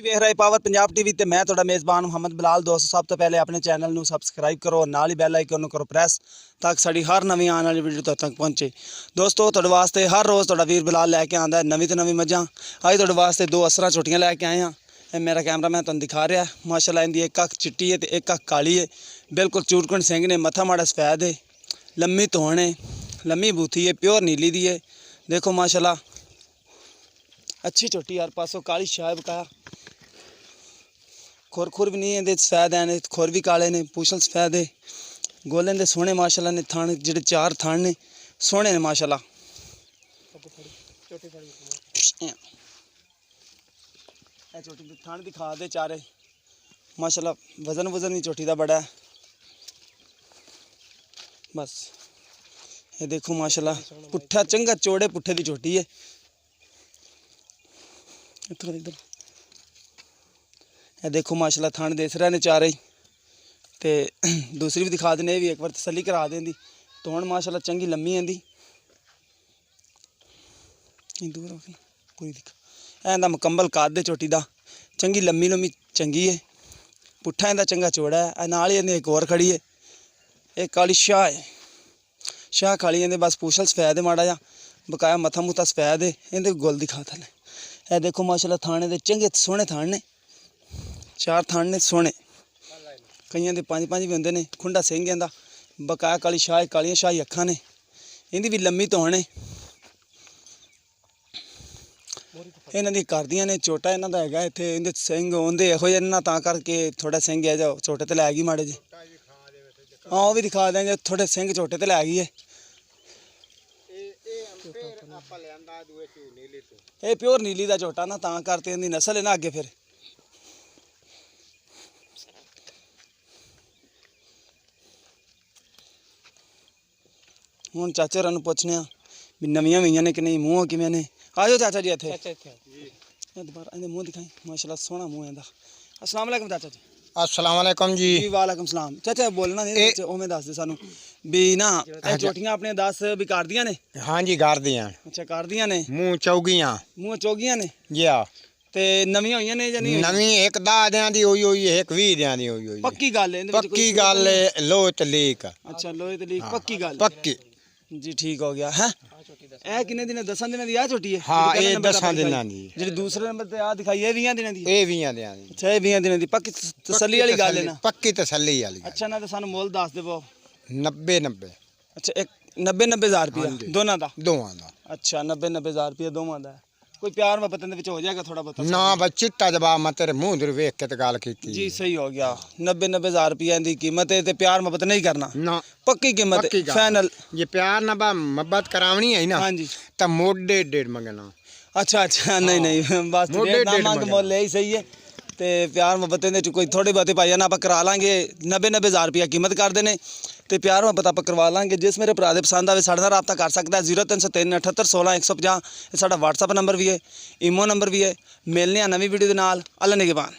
ਵੇਖ ਰਹੇ power Punjab TV ਤੇ ਮੈਂ ਤੁਹਾਡਾ ਮੇਜ਼ਬਾਨ ਮੁਹੰਮਦ ਬਿਲਾਲ। ਦੋਸਤੋ ਸਭ ਤੋਂ ਪਹਿਲੇ ਆਪਣੇ ਚੈਨਲ ਨੂੰ ਸਬਸਕ੍ਰਾਈਬ ਕਰੋ, ਨਾਲ ਹੀ ਬੈਲ ਆਈਕਨ ਨੂੰ ਕਰੋ ਪ੍ਰੈਸ ਤਾਂ ਕਿ ਸਾਡੀ ਹਰ ਨਵੀਂ ਆਉਣ ਵਾਲੀ ਵੀਡੀਓ ਤੁਹਾਡੇ ਤੱਕ ਪਹੁੰਚੇ। ਦੋਸਤੋ ਤੁਹਾਡੇ ਵਾਸਤੇ ਹਰ ਰੋਜ਼ ਤੁਹਾਡਾ ਵੀਰ ਬਿਲਾਲ ਲੈ ਕੇ ਆਉਂਦਾ ਨਵੀਂ ਤੋਂ ਨਵੀਂ ਮੱਝਾਂ। ਅੱਜ ਤੁਹਾਡੇ ਵਾਸਤੇ ਦੋ ਅਸਰਾਂ ਝੋਟੀਆਂ ਲੈ ਕੇ ਆਏ ਹਾਂ। ਇਹ ਮੇਰਾ ਕੈਮਰਾਮੈਨ ਤੁਹਾਨੂੰ ਦਿਖਾ ਰਿਹਾ। ਮਾਸ਼ਾਅੱਲਾ ਇਹਦੀ ਇੱਕ ਅੱਖ ਚਿੱਟੀ ਹੈ ਤੇ ਇੱਕ ਅੱਖ ਕਾਲੀ ਹੈ। ਬਿਲਕੁਲ ਚੂੜਕਣ ਸਿੰਘ ਨੇ, ਮੱਥਾ ਮਾੜਾ ਸਫੈਦ ਹੈ, ਲੰਮੀ ਧੌਣ ਹੈ, ਲੰਮੀ ਬੂਥੀ है, प्योर नीली दी है। देखो माशाल्लाह अच्छी छोटी यार, पासों काली शाह बकाया, खुर भी नहीं है, सफेद है, खुर भी काले ने, पूछल सफेद है, गोले दे सोहने माशाल्लाह ने, थान जिहड़े चार थान ने सोहने ने माशाल्लाह। छोटी थान दिखा दे चारे माशाल्लाह। वजन भी छोटी का बड़ा है। बस ये देखो माशाल्लाह पुट्ठा चंगा चौड़े पुट्ठे की छोटी है। इधर ये देखो माशाल्लाह थान देस रहे ने चारे ही। ते दूसरी भी दिखा देने, भी एक बार तसल्ली करा देंदी। तोड़ माशाल्लाह चंगी लम्मी आंदी, दूर पूरी दिखा ऐंदा मुकम्मल काद दे चोटी दा, चंगी लम्मी लम्मी चंगी है। पुट्ठा इंदा चंगा चौड़ा है। नाल ही एक और खड़ी है, एक काली शाह है, शाह काली इन्हें बस पूछल सफेद है माड़ा जा, बकाया मथा मुथा सफेद है। इन्हें गोल दिखा थले। यह देखो माशाल्लाह थाने दे चंगे सोहने थान ने, चार थान ने सोहने, कईयां दे पांच पांच भी होंदे ने। खुंडा सिंह इंदा, बकाया काली शाह, कालियां शाही अखां ने, इन्दी भी लम्मी धौण है। इन्हां दी करदियां ने झोटा इन्हां दा हैगा इत्थे। इहदे सिंह होंदे इहो जिहे ना, तां करके थोड़ा सिंह है जो झोटे ते लै गई माड़े जे। हाँ वो भी दिखा देंगे, थोड़े सिंह झोटे ते लै गई है। ये प्योर नीली का झोटा ना, तां करते इहदी नस्ल है ना अगे। फिर हुण चाचा होरां नूं पुछने आ भी नवीं होईयां ने कि नहीं, मूँह किवें ने। आ जाओ चाचा जी इत्थे, दोबारा इहदे मूँह दिखाई माशाल्लाह सोहना मूँह इहदा। अस्सलाम वालेकुम चाचा जी। अस्सलाम वालेकुम जी। वालेकुम सलाम। चाचा बोलना नहीं उवें दस दे सानू भी ना, ये झोटियां अपने 10 भी करदियां ने। हाँ जी करदियां। अच्छा करदियां ने। मूँह चौगियां, मूँह चौगियां ने जी हाँ। ते नवीं होईयां ने जां नहीं? नवीं एक 10 दियां दी होई होई है, एक 20 दियां दी होई होई। पक्की गल है, पक्की गल है, लोह ते लीक। अच्छा लोहे ते लीक, पक्की गल पक्की जी। ठीक हो गया है। ए किन्ने दिन 10 दिनां दी आ छोटी है? हाँ ये 10 दिनां दी। जेडी दूसरे नंबर ते आ दिखाई है 20 दिनां दी। ये 20 दिनां दी। अच्छा 20 दिनां दी पक्की तसल्ली वाली गल है ना? पक्की तसल्ली वाली। अच्छा ना, तो सानू मोल दस देवो। 90। अच्छा एक 90,000 रुपया दोनों दा? दोवां दा। अच्छा 90,000 रुपया दोवां दा। कोई प्यार मोहब्बत दे विच हो जाएगा थोड़ा बहुत? ना बस चिट्टा जवाब मैं तेरे मुंह दे वेख के ते गल कीती जी। सही हो गया। 90,000 रुपया दी कीमत है ते प्यार मोहब्बत नहीं करना ना, पक्की कीमत फाइनल। ये प्यार ना बा मोहब्बत करावनी है ना। हाँ जी। तो मोड़े डेढ़ मंगना। अच्छा अच्छा नहीं नहीं बस मांग मोल यही सही है। तो प्यार मोहब्बत दे कोई थोड़ी बहुती भाई ना आप करा लाँगे। 90,000 रुपया कीमत कर देने तो प्यार मोहब्बत आप करवा लाँगे। जिस मेरे भरा दे पसंद आए साढ़े नाल रब्ता कर सकता है। 0303 78 16 150 साडा WhatsApp नंबर भी है, ईमो नंबर भी है। मिलने नवीं वीडियो के नाल। अल्लाह निगहबान।